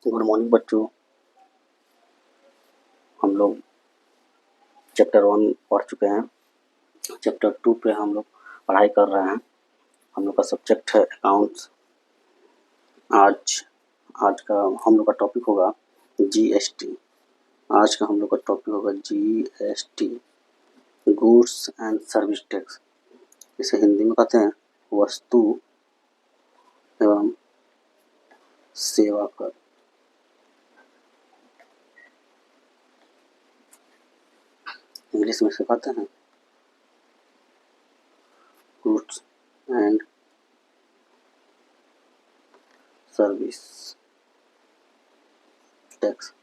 Good morning बच्चों। हम लोग चैप्टर 1 पढ़ चुके हैं। चैप्टर 2 पे हम लोग पढ़ाई कर रहे हैं। हम लोग का सब्जेक्ट है अकाउंट्स। आज का हम लोग का टॉपिक होगा जीएसटी। आज का हम लोग का टॉपिक होगा GST, goods and service tax. इसे हिंदी में कहते हैं वस्तु एवं सेवा कर। इंग्लिश में इसे कहते हैं गुड्स एंड सर्विस टैक्स।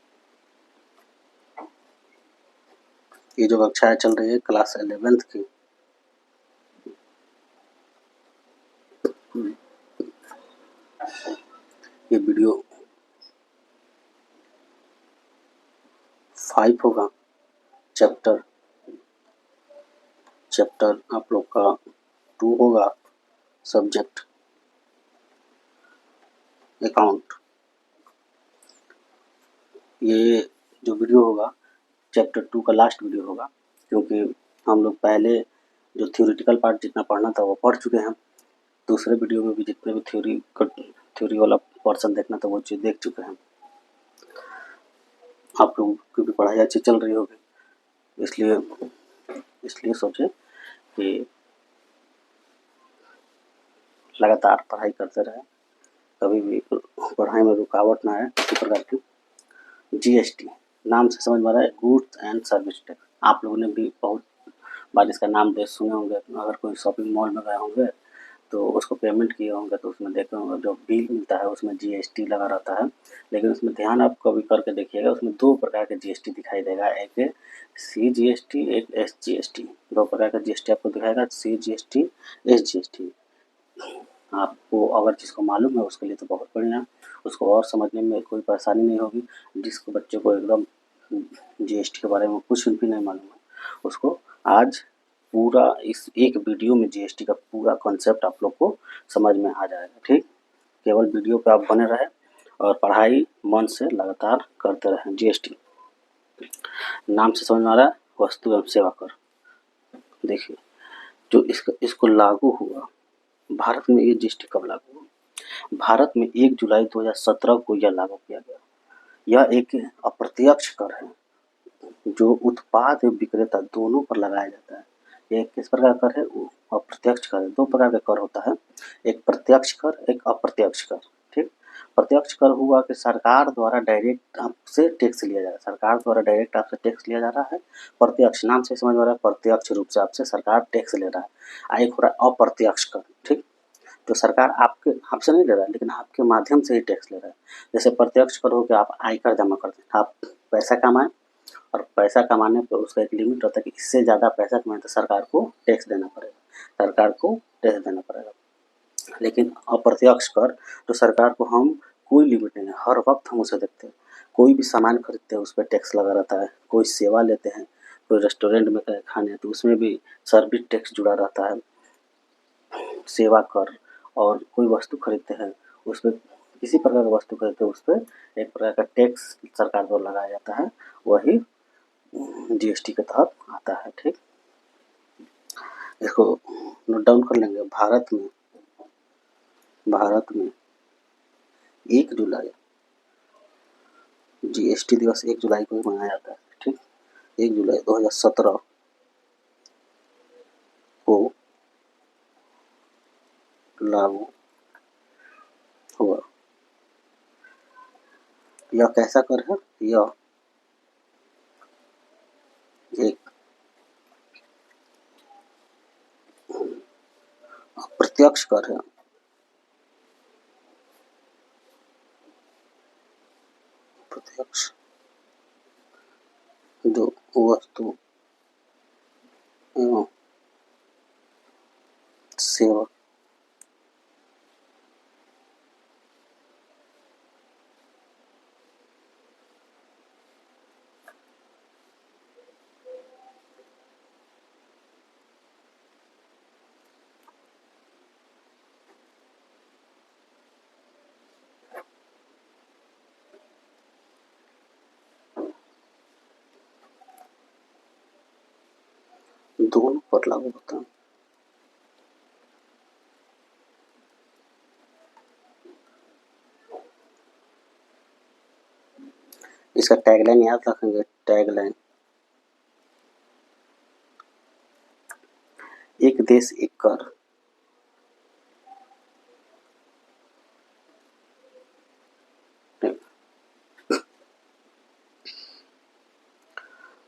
ये जो कक्षाएं चल रही है क्लास 11th की, ये वीडियो 5 होगा। चैप्टर आप लोग का 2 होगा। Subject account. ये जो वीडियो होगा चैप्टर 2 का लास्ट वीडियो होगा, क्योंकि हम लोग पहले जो थ्योरेटिकल पार्ट जितना पढ़ना था वो पढ़ चुके हैं। दूसरे वीडियो में भी जितने भी थ्योरी वाला पोर्शन देखना था वो चीज़ देख चुके हैं। आप लोगों की भी पढ़ाई अच्छी चल रही होगी, इसलिए सोचे कि लगातार पढ़ाई करते रहे, कभी भी पढ़ाई में रुकावट ना आए किसी प्रकार की। जीएसटी नाम से समझ में आ रहा है गुड्स एंड सर्विस टैक्स। आप लोगों ने भी बहुत बार इसका नाम दे सुने होंगे। अगर कोई शॉपिंग मॉल में गए होंगे तो उसको पेमेंट किए होंगे तो उसमें देखे होंगे जो बिल मिलता है उसमें जीएसटी लगा रहता है। लेकिन उसमें ध्यान आप कभी करके देखिएगा, उसमें 2 प्रकार के जीएसटी दिखाई देगा। एक सीजीएसटी, एक एसजीएसटी। 2 प्रकार का जीएसटी आपको दिखाएगा, सीजीएसटी, एसजीएसटी। आपको अगर जिसको मालूम है उसके लिए तो बहुत बढ़िया, उसको और समझने में कोई परेशानी नहीं होगी। जिसको बच्चे को एकदम जीएसटी के बारे में कुछ भी नहीं मालूम है, उसको आज पूरा इस एक वीडियो में जीएसटी का पूरा कॉन्सेप्ट आप लोग को समझ में आ जाएगा। ठीक, केवल वीडियो पे आप बने रहें और पढ़ाई मन से लगातार करते रहें। जीएसटी नाम से समझ में आ रहा है वस्तु एवं सेवा कर। देखिए, जो इसको लागू हुआ भारत में, ये जीएसटी कब लागू हुआ? भारत में 1 जुलाई 2017 को यह लागू किया गया। यह एक अप्रत्यक्ष कर है जो उत्पाद एवं विक्रेता दोनों पर लगाया जाता है। ये किस प्रकार का कर है? अप्रत्यक्ष कर है। 2 प्रकार का कर होता है, एक प्रत्यक्ष कर, एक अप्रत्यक्ष कर। ठीक, प्रत्यक्ष कर हुआ कि सरकार द्वारा डायरेक्ट आपसे टैक्स लिया जा रहा है। सरकार द्वारा डायरेक्ट आपसे टैक्स लिया जा रहा है। प्रत्यक्ष नाम से समझ में आ रहा है, प्रत्यक्ष रूप से आपसे सरकार टैक्स ले रहा है। एक हो रहा है अप्रत्यक्ष कर। ठीक, तो सरकार आपसे नहीं ले रहा है लेकिन आपके माध्यम से ही टैक्स ले रहा है। जैसे प्रत्यक्ष कर हो कि आप आयकर जमा करते हैं, आप पैसा कमाएं और पैसा कमाने पर उसका एक लिमिट होता है कि इससे ज़्यादा पैसा कमाएं तो सरकार को टैक्स देना पड़ेगा। लेकिन अप्रत्यक्ष कर तो सरकार को हम कोई लिमिट नहीं है, हर वक्त हम उसे देखते हैं। कोई भी सामान खरीदते हैं उस पर टैक्स लगा रहता है। कोई सेवा लेते हैं, कोई रेस्टोरेंट में गए खाने तो उसमें भी सर्विस टैक्स जुड़ा रहता है, सेवा कर। और कोई वस्तु खरीदते हैं उस पर, किसी प्रकार का वस्तु खरीदते हैं उस पर एक प्रकार का टैक्स सरकार द्वारा लगाया जाता है, वही जीएसटी के तहत आता है। ठीक, इसको नोट डाउन कर लेंगे। भारत में 1 जुलाई जीएसटी दिवस 1 जुलाई को ही मनाया जाता है। ठीक, 1 जुलाई 2017 को लागू हुआ। यह कैसा कर है? यह एक अप्रत्यक्ष कर है। प्रत्यक्ष जो वस्तु एवं सेवा दोनों पर लागू होता है। इसका टैगलाइन याद रखेंगे, टैगलाइन एक देश एक कर।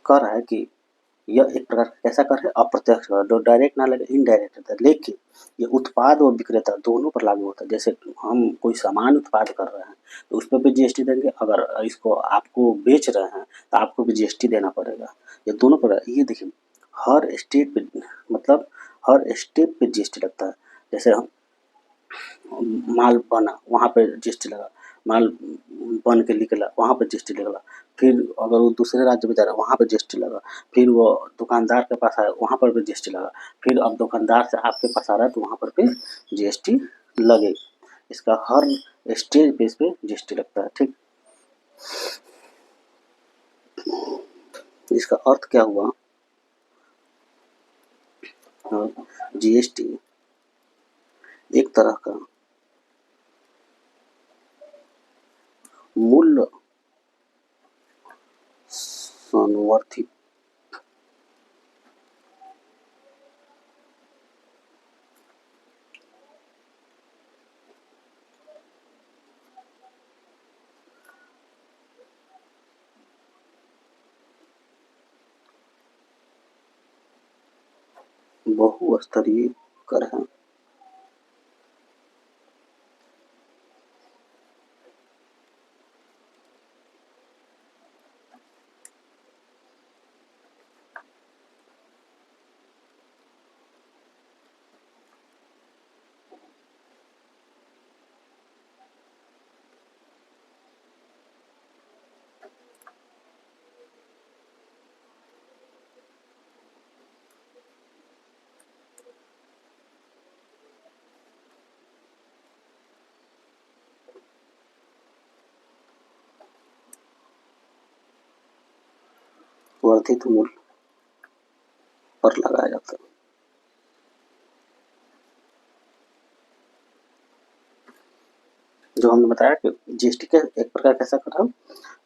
कर है कि यह एक प्रकार का कैसा कर है, अप्रत्यक्ष कर, जो डायरेक्ट ना लगे, इनडायरेक्ट होता है, लेकिन ये उत्पाद और विक्रेता दोनों पर लागू होता है। जैसे हम कोई सामान उत्पाद कर रहे हैं तो उस पर भी जीएसटी देंगे, अगर इसको आपको बेच रहे हैं तो आपको भी जीएसटी देना पड़ेगा। ये दोनों पर, ये देखिए हर स्टेट पे, मतलब हर स्टेप पे जीएसटी लगता है। जैसे हम माल बना वहाँ पे जीएसटी लगा, माल बन के निकला वहाँ पे जीएसटी लगा, फिर अगर वो दूसरे राज्य में जा रहा है वहाँ पे जीएसटी लगा, फिर वो दुकानदार के पास आया वहाँ पर भी जीएसटी लगा, फिर अब दुकानदार से आपके पास आ रहा है तो वहाँ पर भी जीएसटी लगेगी। इसका हर स्टेज पे इस पे जीएसटी लगता है। ठीक, इसका अर्थ क्या हुआ, जीएसटी एक तरह का मूल्य संवर्धित बहुस्तरीय कर है। वर्धित मूल्य पर लगाया जाता है। जो हमने बताया कि जीएसटी का एक प्रकार कैसा कर है,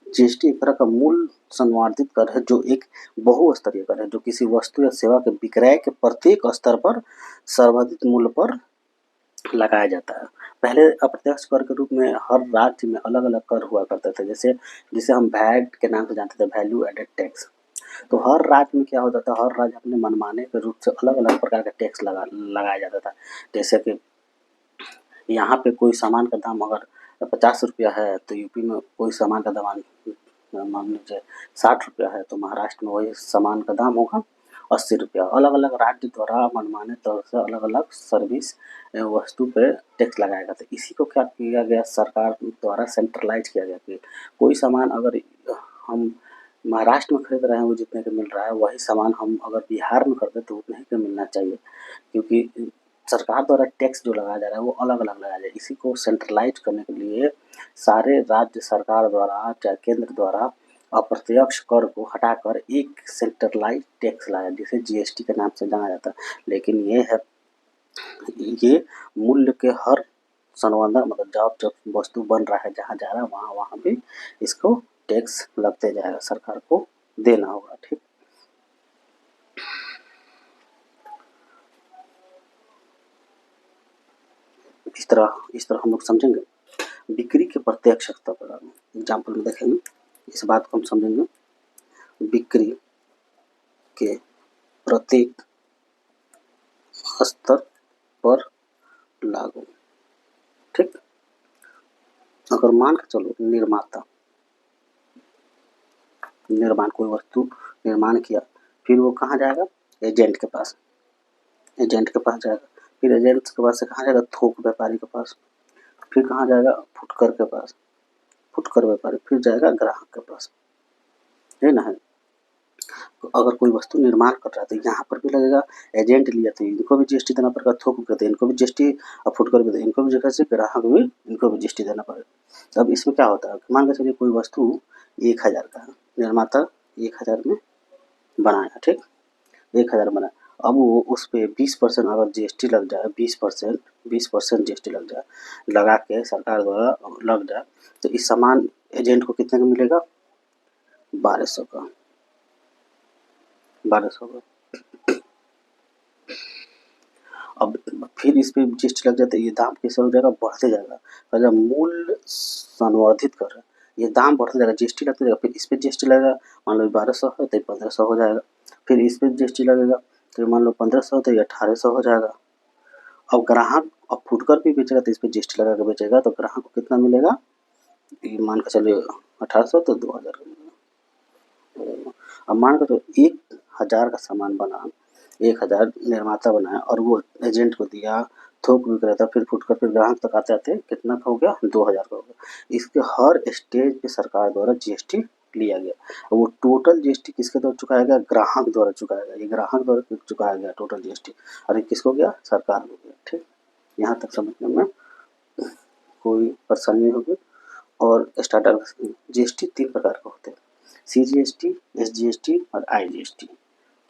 जीएसटी एक तरह का मूल्य संवर्धित कर है, जो एक बहुस्तरीय कर है, जो किसी वस्तु या सेवा के विक्रय के प्रत्येक स्तर पर सर्वाधिक मूल्य पर लगाया जाता है। पहले अप्रत्यक्ष कर के रूप में हर राज्य में अलग अलग कर हुआ करते थे, जैसे जिसे हम वैट के नाम से जानते थे, वैल्यू एडेड टैक्स। तो हर राज्य में क्या होता था, हर राज्य अपने मनमाने के रूप से अलग अलग प्रकार का टैक्स लगाया जाता था। जैसे कि यहाँ पे कोई सामान का दाम अगर 50 रुपया है तो यूपी में कोई सामान का दाम मान लीजिए 60 रुपया है, तो महाराष्ट्र में वही सामान का दाम होगा 80 रुपया। अलग अलग राज्य द्वारा मनमाने तौर से अलग अलग सर्विस वस्तु पे टैक्स लगाया गया था। इसी को क्या किया गया, सरकार द्वारा सेंट्रलाइज किया गया कि कोई सामान अगर हम महाराष्ट्र में खरीद रहे हैं वो जितने का मिल रहा है, वही सामान हम अगर बिहार में खरीदें तो उतने ही का मिलना चाहिए, क्योंकि सरकार द्वारा टैक्स जो लगाया जा रहा है वो अलग अलग लगाया जाए। इसी को सेंट्रलाइज करने के लिए सारे राज्य सरकार द्वारा चाहे केंद्र द्वारा अप्रत्यक्ष कर को हटाकर एक सेंट्रलाइज टैक्स लाया, जिसे जीएसटी के नाम से जाना जाता है। लेकिन ये मूल्य के हर संवर्धन, मतलब जब जब वस्तु बन रहा है जहाँ जा रहा है वहाँ वहाँ भी इसको टैक्स लगते जाएगा, सरकार को देना होगा। ठीक, इस तरह हम लोग समझेंगे। बिक्री के प्रत्यक्ष स्तर पर एग्जाम्पल में देखेंगे, इस बात को हम समझेंगे। बिक्री के प्रत्येक स्तर पर लागू। ठीक, अगर मान के चलो निर्माता कोई वस्तु निर्माण किया, फिर वो कहाँ जाएगा, एजेंट के पास जाएगा, फिर एजेंट के पास से कहाँ जाएगा, थोक व्यापारी के पास, फिर कहाँ जाएगा, फुटकर के पास, फुटकर व्यापारी, फिर जाएगा ग्राहक के पास, है ना। तो अगर कोई वस्तु निर्माण कर रहा है तो यहाँ पर भी लगेगा, एजेंट लिया तो इनको भी जीएसटी देना पड़ेगा, थोक कहते हैं इनको भी जीएसटी, और फुटकर कहते हैं इनको भी, जगह से ग्राहक भी इनको भी जीएसटी देना पड़ेगा। अब इसमें क्या होता है, मान के चलिए कोई वस्तु 1000 का है, निर्माता 1000 में बनाया, ठीक, 1000 बना, अब वो उस पे 20% अगर जीएसटी लग जाए, 20% जीएसटी लग जाए, लगा के सरकार द्वारा लग जाए, तो इस सामान एजेंट को कितने का मिलेगा? 1200 का, 1200 का। अब फिर इस पे जीएसटी लग जाए तो ये दाम कैसे हो जाएगा? बढ़ते जाएगा। तो जब मूल्य संवर्धित कर रहा है, ये दाम बढ़ते जाएगा, जीएसटी लगते जाएगा, फिर इस पे जीएसटी लगेगा, मान लो 1200 है तो ये 1500 हो जाएगा, फिर इस पे जीएसटी लगेगा तो मान लो 1500 तो ये 1800 हो जाएगा। अब ग्राहक अब फुटकर भी बेचेगा तो इस पे जीएसटी लगा के बेचेगा, तो ग्राहक को कितना मिलेगा? ये मान के चलिए 1800 तो 2000 का मिलेगा। अब मान के चलो 1000 का सामान बना, 1000 निर्माता बनाया और वो एजेंट को दिया, थोक बिक रहा था, फिर फुटकर फिर ग्राहक तक आते आते कितना का हो गया? 2000 का हो गया। इसके हर स्टेज पे सरकार द्वारा जीएसटी लिया गया। वो टोटल जीएसटी किसके द्वारा चुकाया गया? ग्राहक द्वारा चुकाया गया। ये ग्राहक द्वारा चुकाया गया टोटल जीएसटी, और ये किसको गया? सरकार को गया। ठीक, यहाँ तक समझने में कोई परेशानी नहीं होगी। और स्टार्टअप जीएसटी 3 प्रकार के होते हैं, सीजीएसटी, एसजीएसटी और आईजीएसटी।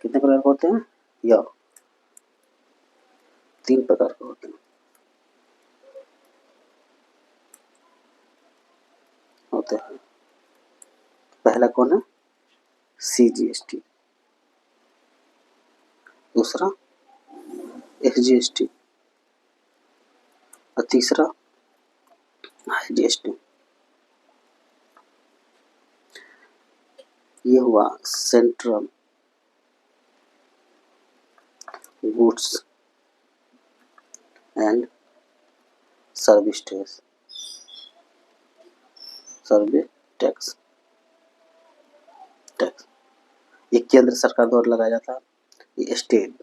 कितने प्रकार के होते हैं? यह 3 प्रकार के होते हैं। पहला कौन है? सीजीएसटी, दूसरा एसजीएसटी और तीसरा आईजीएसटी। ये हुआ central goods and service tax, tax. ये केंद्र सरकार द्वारा लगाया जाता है। ये state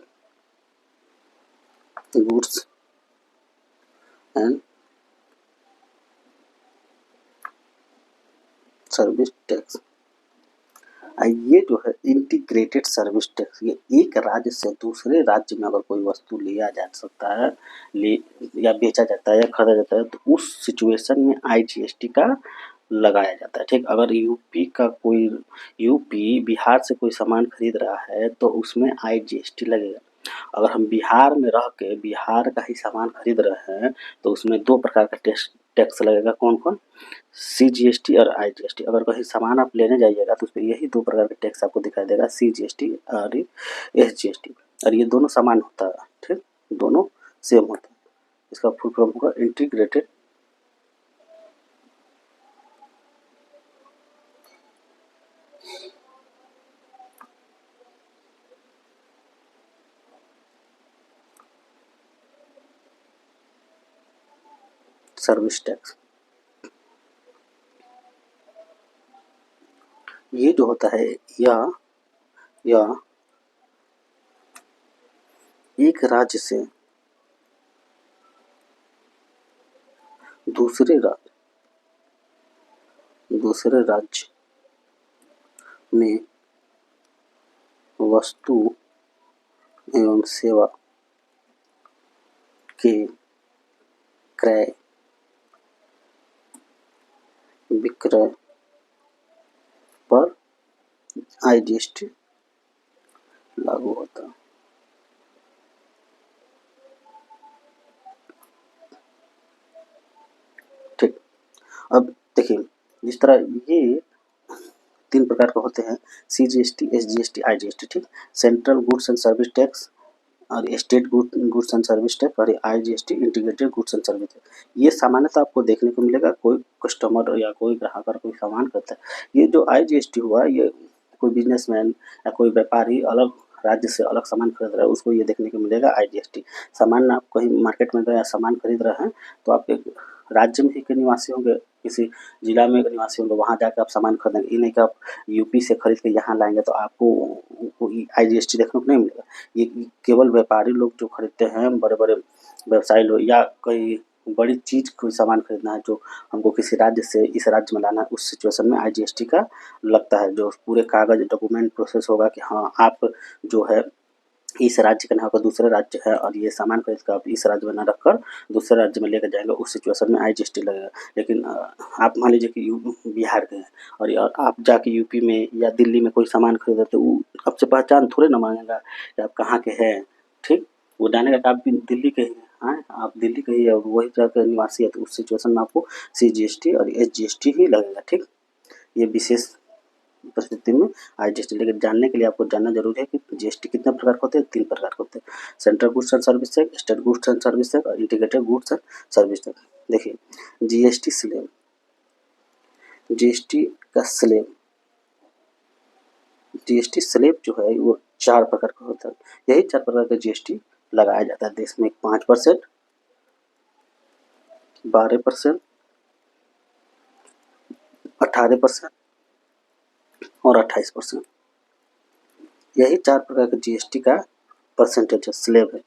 goods and service tax. ये जो है इंटीग्रेटेड सर्विस टैक्स, ये एक राज्य से दूसरे राज्य में अगर कोई वस्तु लिया जा सकता है, या बेचा जाता है या खरीदा जाता है, तो उस सिचुएशन में आईजीएसटी का लगाया जाता है। ठीक, अगर यूपी बिहार से कोई सामान खरीद रहा है तो उसमें आईजीएसटी लगेगा। अगर हम बिहार में रह के बिहार का ही सामान खरीद रहे हैं तो उसमें 2 प्रकार का टैक्स लगेगा। कौन कौन? सीजीएसटी और आईजीएसटी। अगर कहीं सामान आप लेने जाइएगा तो उसपे यही 2 प्रकार के टैक्स आपको दिखाई देगा, सीजीएसटी और एसजीएसटी। और ये दोनों समान होता है। ठीक, दोनों सेम होता है। इसका फुल फॉर्म होगा इंटीग्रेटेड सर्विस टैक्स। ये जो होता है या एक राज्य से दूसरे राज्य में वस्तु एवं सेवा के क्रय विक्रय पर आईजीएसटी लागू होता है। ठीक, अब देखिए जिस तरह ये 3 प्रकार के होते हैं, सीजीएसटी, एसजीएसटी, आईजीएसटी। ठीक, central goods and service tax और state goods and service tax और IGST integrated goods and service tax. ये सामान्यतः आपको देखने को मिलेगा कोई कस्टमर या कोई ग्राहक अगर कोई सामान करता है। ये जो आईजीएसटी हुआ, ये कोई बिजनेसमैन या कोई व्यापारी अलग राज्य से अलग सामान खरीद रहा है, उसको ये देखने को मिलेगा आईजीएसटी। सामान आप कहीं मार्केट में गए सामान खरीद रहे हैं तो आपके राज्य में ही के निवासी होंगे, किसी जिला में निवासी होंगे, वहाँ जाकर आप सामान खरीदेंगे। ये नहीं कि आप यूपी से खरीद के यहाँ लाएंगे तो आपको आईजीएसटी देखने को नहीं मिलेगा। ये केवल व्यापारी लोग जो खरीदते हैं, बड़े बड़े व्यवसायी लोग, या कोई बड़ी चीज़ कोई सामान खरीदना है जो हमको किसी राज्य से इस राज्य में लाना है, उस सिचुएशन में आईजीएसटी का लगता है। जो पूरे कागज डॉक्यूमेंट प्रोसेस होगा कि हाँ आप जो है इस राज्य का ना होकर दूसरे राज्य है और ये सामान को इसका इस राज्य में ना रखकर दूसरे राज्य में लेकर जाएंगे, उस सिचुएशन में IGST लगेगा। लेकिन आप मान लीजिए कि बिहार के हैं और आप जाके यूपी में या दिल्ली में कोई सामान खरीदे तो वो आपसे पहचान थोड़े ना मांगेगा कि आप कहाँ के हैं, ठीक। वो जानेगा कि आप भी दिल्ली के ही हैं, आप दिल्ली के ही है और वही जगह के निवासी है, तो उस सिचुएशन में आपको CGST और SGST ही लगेगा, ठीक। ये विशेष परिस्थिति में IGST, लेकिन जानने के लिए आपको जानना जरूरी है कि GST कितने प्रकार के होते हैं। 3 प्रकार के होते हैं, central goods and service tax, state goods and service tax और integrated goods and service tax. देखिए GST स्लैब, GST का स्लैब, GST स्लैब जो है वो 4 प्रकार का होता है। यही 4 प्रकार का GST लगाया जाता है देश में। 5%, 12%, 18% और 28%। यही 4 प्रकार के GST का परसेंटेज है, स्लैब है।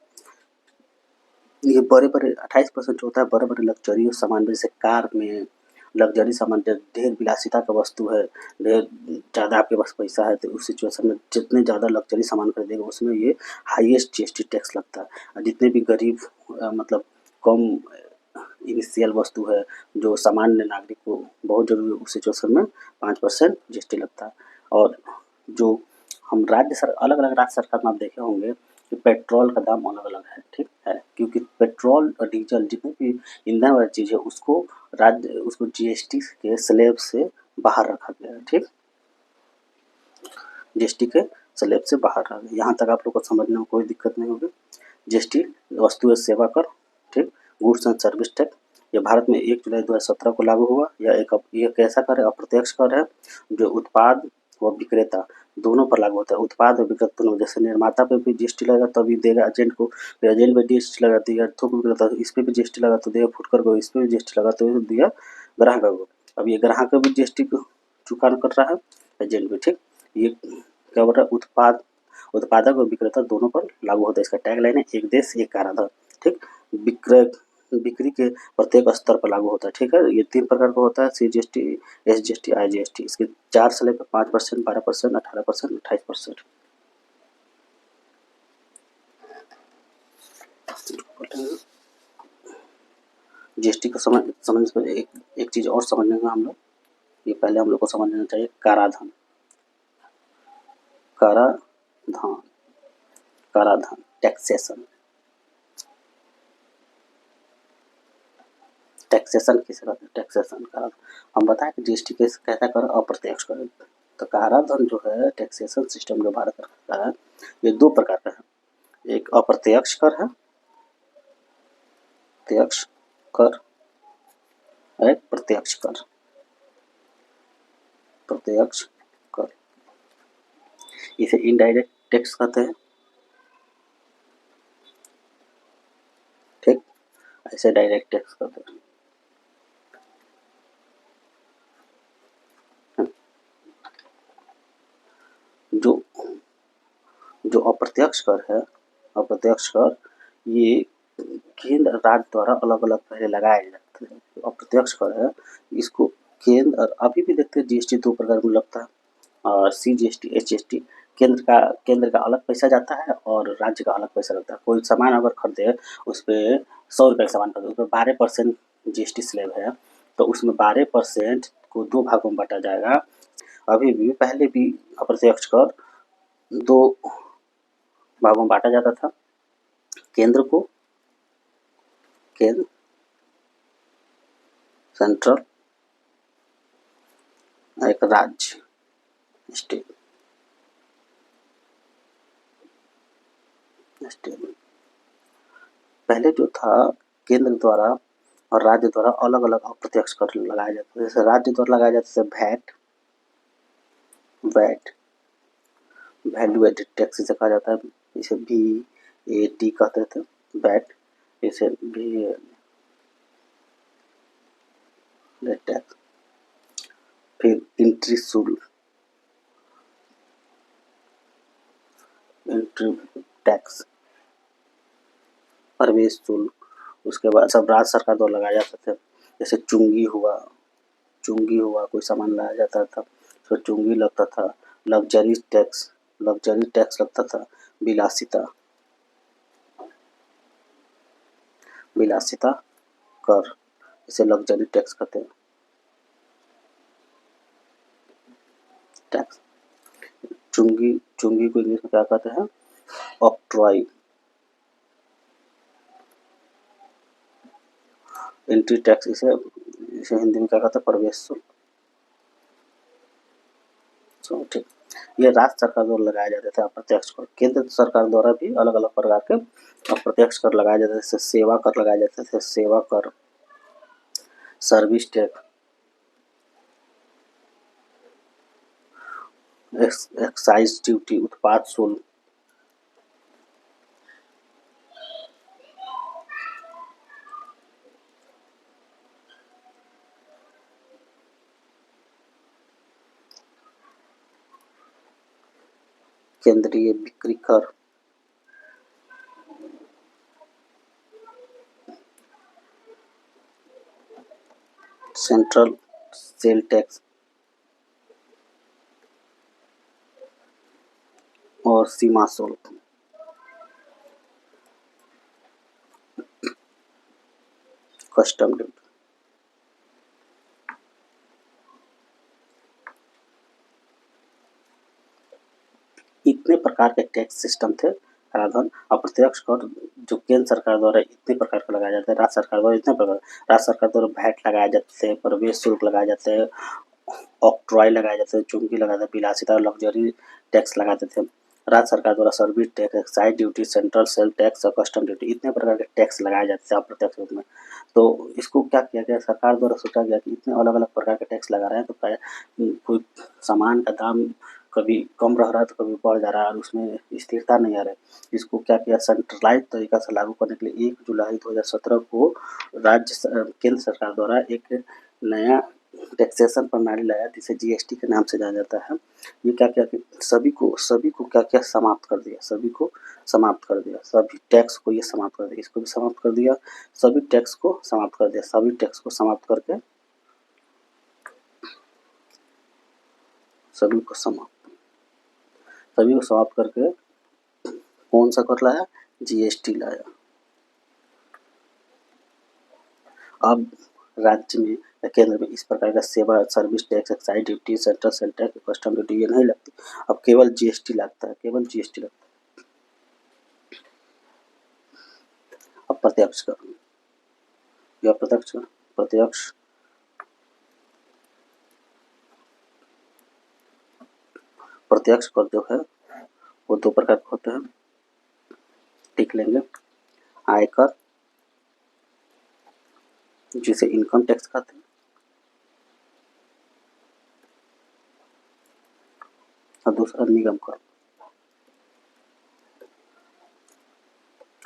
ये बड़े-बड़े 28% होता है बड़े-बड़े लग्जरी सामान, जैसे कार में लग्जरी सामान, ढेर विलासिता का वस्तु है, ढेर ज़्यादा आपके पास पैसा है, तो उस सिचुएशन में जितने ज़्यादा लग्जरी सामान खरीदेगा उसमें ये हाईएस्ट GST टैक्स लगता है। और जितने भी गरीब मतलब कम इनिशियल वस्तु है जो सामान्य नागरिक को बहुत ज़रूरी है, उस सिचुएशन में 5% GST लगता है। और जो हम अलग-अलग राज्य सरकार में आप देखे होंगे कि पेट्रोल का दाम अलग-अलग है, ठीक है, क्योंकि पेट्रोल और डीजल जितने भी ईंधन वाली चीज़ है उसको GST के स्लैब से बाहर रखा गया है, ठीक। GST के स्लैब से बाहर रखा गया। यहाँ तक आप लोग को समझने में कोई दिक्कत नहीं होगी। GST वस्तु एवं सेवा कर, ठीक, गुड्स एंड सर्विस टैक्स, ये भारत में 1 जुलाई 2017 को लागू हुआ। यह एक ऐसा कर है, अप्रत्यक्ष कर है, जो उत्पाद व विक्रेता दोनों पर लागू होता है। उत्पाद और विक्रेता दोनों, जैसे निर्माता पे भी GST लगेगा तभी देगा एजेंट को, फिर एजेंट पे GST लगा दिया, थोक विक्रेता इस पे भी GST लगा तो देगा, फुटकर को इस पे भी GST लगा तो दिया ग्राहक को। अब ये ग्राहक भी GST को चुकाना कर रहा है, एजेंट भी, ठीक। ये क्या बोल रहा है, उत्पादक और विक्रेता दोनों पर लागू होता है। इसका टैगलाइन है, एक देश एक कराधान, ठीक। बिक्री के प्रत्येक स्तर पर लागू होता है, ठीक है। ये 3 प्रकार का होता है, CGST, SGST, IGST। इसके 4 स्लैब है, 5%, 12%, 18%, 28%। GST को समझने से एक चीज और समझने का हम लोग, ये पहले हम लोग को समझ लेना चाहिए, कराधान। कराधान, कराधान, टैक्सेशन। टैक्सेशन किसे कहते हैं, टैक्सेशन कराधान। हम बताएं कि GST कैसा कर, अप्रत्यक्ष कर। तो कराधान जो है, टैक्सेशन सिस्टम जो भारत सरकार का है, ये 2 प्रकार का है। एक अप्रत्यक्ष कर है, प्रत्यक्ष कर, एक प्रत्यक्ष कर, प्रत्यक्ष कर। इसे इनडायरेक्ट टैक्स कहते हैं, ठीक। ऐसे डायरेक्ट टैक्स कहते हैं। जो जो अप्रत्यक्ष कर है, अप्रत्यक्ष कर ये केंद्र राज्य द्वारा अलग-अलग पहले लगाए जाते हैं। जो अप्रत्यक्ष कर है, इसको केंद्र, और अभी भी देखते हैं GST 2 प्रकार में लगता है, CGST, HGST। केंद्र का अलग पैसा जाता है और राज्य का अलग पैसा लगता है। कोई सामान अगर खरीदे, उस पे 100 रुपये का सामान खरीदे, उस पर 12% GST स्लैब है, तो उसमें 12% को 2 भागों में बांटा जाएगा। अभी भी पहले भी अप्रत्यक्ष कर 2 भागों में बांटा जाता था। केंद्र को, केंद्र, सेंट्रल, एक राज्य, स्टेट, स्टेट। पहले जो था, केंद्र द्वारा और राज्य द्वारा अलग-अलग अप्रत्यक्ष कर लगाए जाते थे। जैसे राज्य द्वारा लगाए जाते थे वैट, वैल्यू एडेड टैक्स जिसे कहा जाता है, इसे VAT कहते थे, वैट, इसे भी टैक्स। फिर एंट्री शुल्क, एंट्री टैक्स, प्रवेश शुल्क। उसके बाद सब राज्य सरकार द्वारा लगाए जाते थे। जैसे चुंगी हुआ, कोई सामान लाया जाता था तो चुंगी लगता था। लग्जरी टैक्स लगता था, विलासिता विलासिता कर, इसे लग्जरी टैक्स कहते हैं। टैक्स चुंगी चुंगी को इंग्लिश में क्या कहते हैं? ऑक्ट्रॉय। एंट्री टैक्स, इसे हिंदी में क्या कहते हैं? प्रवेश शुल्क। ठीक, ये राज्य सरकार द्वारा लगाए जाते थे अप्रत्यक्ष कर। केंद्र सरकार द्वारा भी अलग अलग प्रकार के अप्रत्यक्ष कर लगाए जाते थे, जैसे सेवा कर लगाए जाते थे, सेवा कर, सर्विस टैक्स, एक्साइज ड्यूटी, उत्पाद शुल्क, केंद्रीय बिक्री कर, सेंट्रल सेल टैक्स और सीमा शुल्क। Custom duty. इतने प्रकार के टैक्स सिस्टम थे। कराधान अप्रत्यक्ष कर जो केंद्र सरकार द्वारा इतने प्रकार के लगाए जाते हैं, राज्य सरकार द्वारा इतने प्रकार, राज्य सरकार द्वारा वैट लगाए जाते थे, प्रवेश शुल्क लगाए जाते हैं, ऑक्ट्रॉय लगाए जाते थे, चुंगी लगाए जाते, विलासिता और लग्जरी टैक्स लगाते थे। राज्य सरकार द्वारा service tax, excise duty, central sale tax और कस्टम ड्यूटी, इतने प्रकार के टैक्स लगाए जाते थे अप्रत्यक्ष रूप में। तो इसको क्या किया गया, सरकार द्वारा सोचा गया कि इतने अलग अलग प्रकार के टैक्स लगा रहे हैं, तो कोई सामान का दाम कभी कम रह रहा है तो कभी बढ़ जा रहा है और उसमें स्थिरता नहीं आ रही। इसको क्या किया, सेंट्रलाइज तरीका से लागू करने के लिए 1 जुलाई 2017 को केंद्र सरकार द्वारा एक नया टैक्सेशन प्रणाली लाया, जिसे जीएसटी के नाम से जाना जाता है। ये क्या किया कि सभी को क्या किया, समाप्त कर दिया, सभी को समाप्त कर दिया, सभी टैक्स को ये समाप्त कर दिया, इसको भी समाप्त कर दिया, सभी टैक्स को समाप्त कर दिया, सभी टैक्स को समाप्त करके सभी को समाप्त करके कौन सा कर लाया, जीएसटी लाया। अब राज्य में या केंद्र में इस प्रकार का सेवा service tax, excise duty, central sale tax, custom duty ये नहीं लगती, अब केवल जीएसटी लगता है, केवल जीएसटी लगता है। अब प्रत्यक्ष कर या प्रत्यक्ष प्रत्यक्ष प्रत्यक्ष कर जो है वो 2 प्रकार के होते हैं, लिख लेंगे। आयकर, जिसे इनकम टैक्स कहते हैं, और दूसरा निगम कर,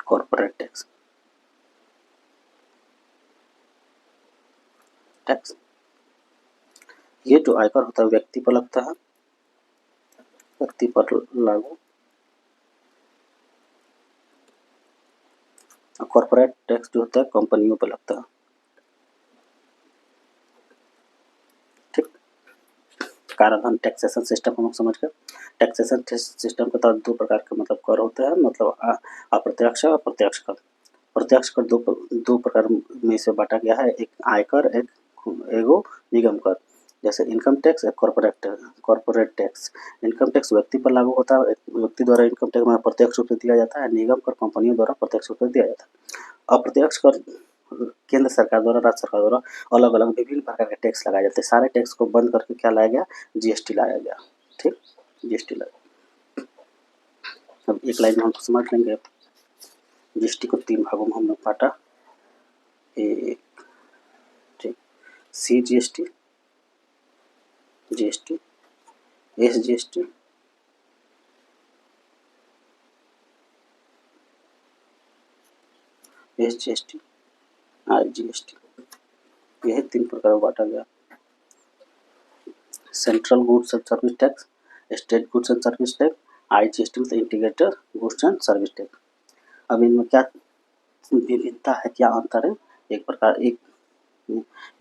कॉर्पोरेट टैक्स। टैक्स ये जो आयकर होता है व्यक्ति पर लगता है, व्यक्ति पर लागू, और कॉर्पोरेट टैक्स जो होता है कंपनियों पर लगता है। ठीक, कराधान टैक्सेशन सिस्टम हम लोग समझ गए। टैक्सेशन सिस्टम के तहत 2 प्रकार के मतलब कर होते हैं, मतलब अप्रत्यक्ष और प्रत्यक्ष कर। प्रत्यक्ष कर दो प्रकार में से बांटा गया है, एक आयकर, एगो निगम कर। जैसे इनकम टैक्स, एक कॉर्पोरेट टैक्स। इनकम टैक्स व्यक्ति पर लागू होता है, व्यक्ति द्वारा इनकम टैक्स में प्रत्यक्ष रूप से दिया जाता है। निगम कर कंपनियों द्वारा प्रत्यक्ष रूप से दिया जाता है। अप्रत्यक्ष कर केंद्र सरकार द्वारा, राज्य सरकार द्वारा अलग अलग विभिन्न प्रकार के टैक्स लगाए जाते हैं। सारे टैक्स को बंद करके क्या लाया गया, जीएसटी लाया गया। ठीक, जीएसटी लाया। अब एक लाइन में हम समझ लेंगे। जीएसटी को 3 भागों में हम लोग बांटा। एक, ठीक, C GST, GST, S GST, S GST, I GST, यह 3 प्रकार में बांटा गया। Central goods and service tax, state goods and service tax, I GST मतलब integrated goods and service tax. अब इनमें क्या विभिन्नता है, क्या अंतर है, एक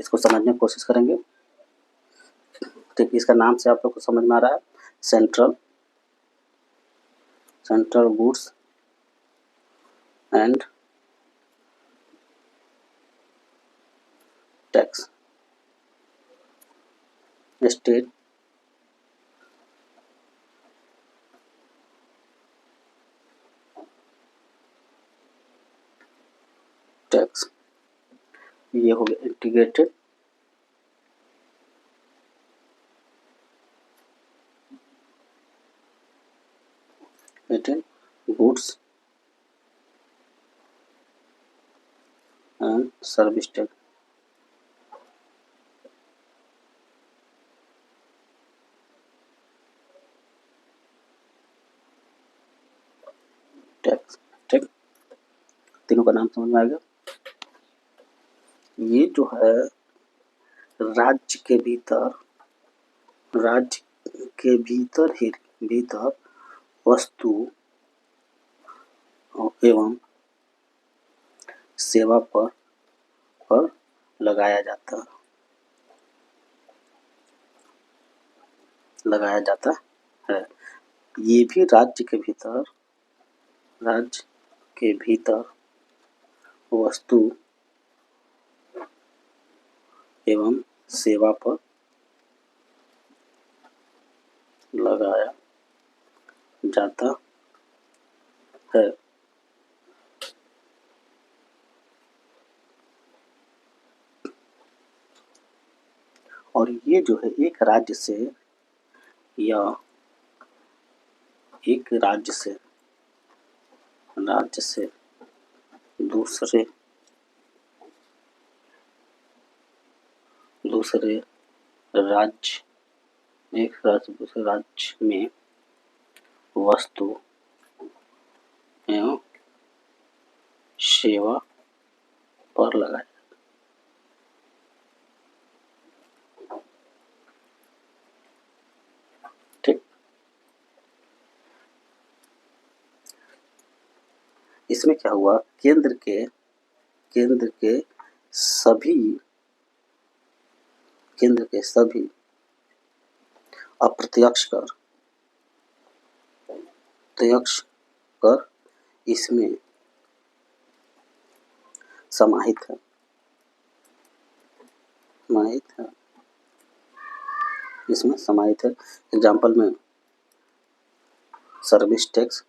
इसको समझने की कोशिश करेंगे। ठीक, इसका नाम से आप लोग को समझ में आ रहा है, central goods and state tax, ये हो गया integrated goods and service tax. Tax ठीक, तीनों का नाम समझ में आ गया। ये जो है राज्य के भीतर वस्तु एवं सेवा पर लगाया जाता है। ये भी राज्य के भीतर वस्तु एवं सेवा पर लगाया जाता है। और ये जो है एक राज्य से दूसरे दूसरे राज्य में वस्तु एवं सेवा पर लगाया। ठीक, इसमें क्या हुआ, केंद्र के सभी अप्रत्यक्ष कर इसमें समाहित है। इसमें समाहित है। एग्जाम्पल में service tax,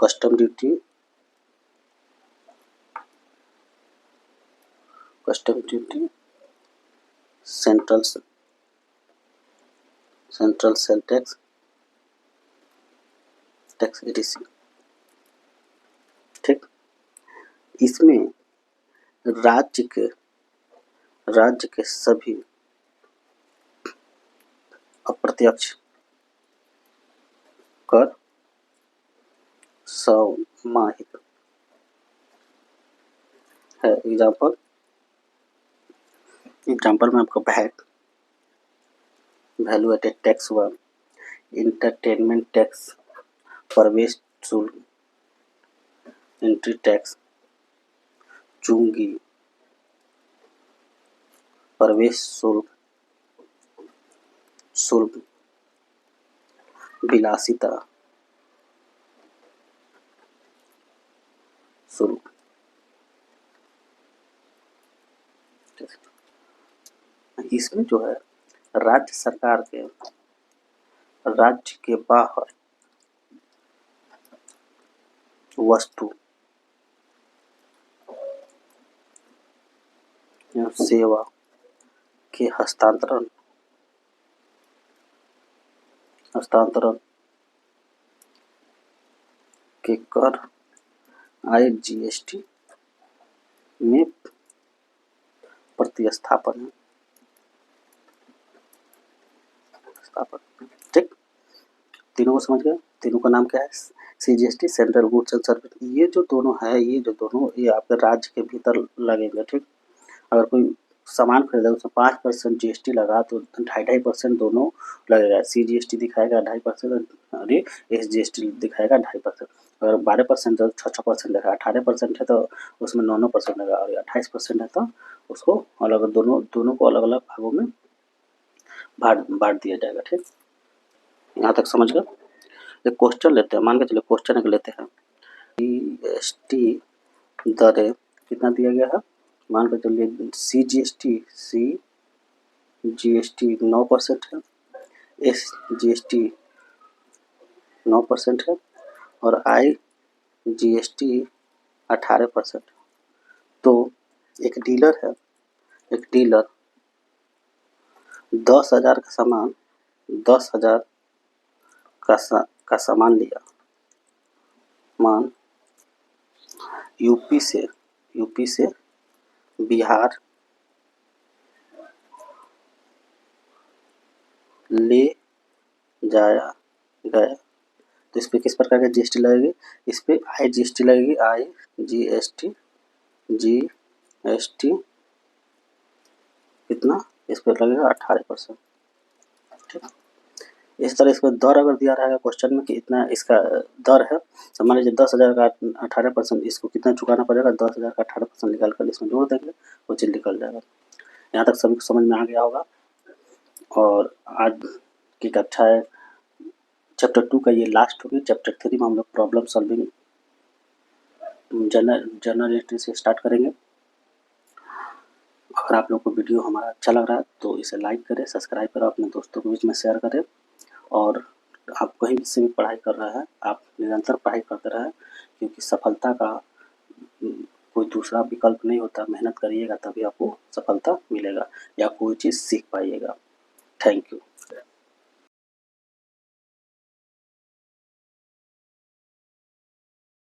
custom duty, central sale tax ADC. ठीक, इसमें राज्य के सभी अप्रत्यक्ष कर समाहित है। एग्जाम्पल में आपको वैल्यू एडेड टैक्स हुआ, इंटरटेनमेंट टैक्स, प्रवेश शुल्क, एंट्री टैक्स, चुंगी, प्रवेश शुल्क, विलासिता शुल्क। इसमें जो है राज्य सरकार के राज्य के बाहर वस्तु या सेवा के हस्तांतरण के कर आय जीएसटी में प्रतिस्थापन है। ठीक, तीनों को समझ गए। तीनों का नाम क्या है, CGST, central goods and service. ये जो दोनों ये आपके राज्य के भीतर लगेंगे। ठीक, अगर कोई सामान खरीदा उसमें 5% जीएसटी लगा तो 2.5% दोनों लगेगा। सीजीएसटी दिखाएगा 2.5% और ये एसजीएसटी दिखाएगा 2.5%। अगर 12% तो 6% लगा, 18% है तो उसमें 9% लगा, और 28% है तो उसको अलग दोनों को अलग अलग भागों में बांट दिया जाएगा। ठीक, यहाँ तक समझ गए। एक क्वेश्चन लेते हैं, मान के चलिए क्वेश्चन एक लेते हैं। जीएसटी दरें कितना दिया गया है, मान कर चलिए जीएसटी 9% है, एसजीएसटी 9% है और आईजीएसटी 18%। तो एक डीलर 10,000 का सामान 10,000 का सामान लिया, मान यूपी से बिहार ले जाया गया, तो इस पे किस प्रकार का जीएसटी लगेगी, इस पे आईजीएसटी लगेगी, जीएसटी कितना, इस पर लगेगा 18%। ठीक, इस तरह इसको दर अगर दिया रहेगा क्वेश्चन में कि इतना इसका दर है, तो मान लीजिए 10,000 का 18%, इसको कितना चुकाना पड़ेगा, 10,000 का 18% निकाल कर इसमें जोड़ देंगे, वो चीज़ निकल जाएगा। यहाँ तक सभी को समझ में आ गया होगा। और आज की कक्षा है चैप्टर 2 का ये लास्ट होगी। चैप्टर 3 में हम लोग प्रॉब्लम सॉल्विंग जनरल एंट्री से स्टार्ट करेंगे। अगर आप लोग को वीडियो हमारा अच्छा लग रहा है तो इसे लाइक करें, सब्सक्राइब करें, अपने दोस्तों के बीच में शेयर करें। और आप कहीं से भी पढ़ाई कर रहे हैं, आप निरंतर पढ़ाई करते रहें, क्योंकि सफलता का कोई दूसरा विकल्प नहीं होता। मेहनत करिएगा तभी आपको सफलता मिलेगा या कोई चीज़ सीख पाइएगा। Thank you.